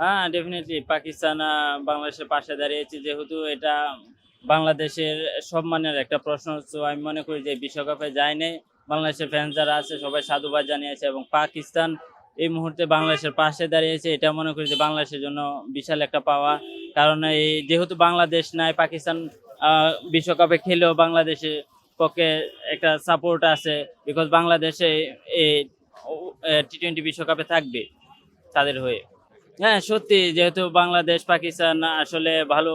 হ্যাঁ, ডেফিনিটলি পাকিস্তান বাংলাদেশের পাশে দাঁড়িয়েছে যেহেতু এটা বাংলাদেশের সম্মানের একটা প্রশ্ন। সো আমি মনে করি যে বিশ্বকাপে যায় নাই। বাংলাদেশের ফ্যান যারা আছে সবাই সাধুবাদ জানিয়েছে এবং পাকিস্তান এই মুহূর্তে বাংলাদেশের পাশে দাঁড়িয়েছে। এটা মনে করি যে বাংলাদেশের জন্য বিশাল একটা পাওয়া। কারণ এই যেহেতু বাংলাদেশ নাই, পাকিস্তান বিশ্বকাপে খেলেও বাংলাদেশের পক্ষে একটা সাপোর্ট আছে। বিকজ বাংলাদেশে এই টি-20 বিশ্বকাপে থাকবে তাদের হয়ে। হ্যাঁ, সত্যি যেহেতু বাংলাদেশ পাকিস্তান আসলে ভালো।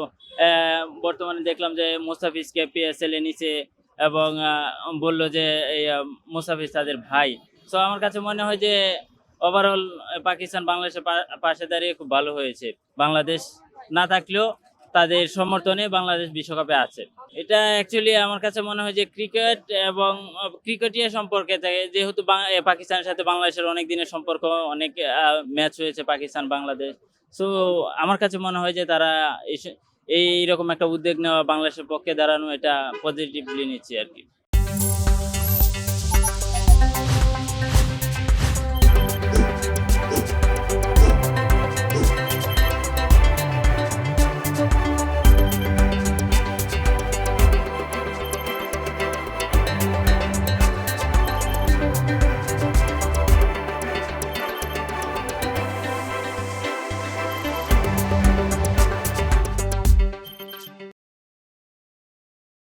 বর্তমানে দেখলাম যে মুস্তাফিজকে পিএসএল এ নিছে এবং বলল যে এই মুস্তাফিজ তাদের ভাই। সো আমার কাছে মনে হয় যে ওভারঅল পাকিস্তান বাংলাদেশের পাশে দাঁড়িয়ে খুব ভালো হয়েছে। বাংলাদেশ না থাকলেও তাদের সমর্থনে বাংলাদেশ বিশ্বকাপে আছে। এটা অ্যাকচুয়ালি আমার কাছে মনে হয় যে ক্রিকেট এবং ক্রিকেটীয় সম্পর্কে থাকে যেহেতু পাকিস্তানের সাথে বাংলাদেশের অনেক দিনের সম্পর্ক, অনেক ম্যাচ হয়েছে পাকিস্তান বাংলাদেশ। সো আমার কাছে মনে হয় যে তারা এইরকম একটা উদ্যোগ নেওয়া বাংলাদেশের পক্ষে দাঁড়ানো এটা পজিটিভলি নিচ্ছে আরকি।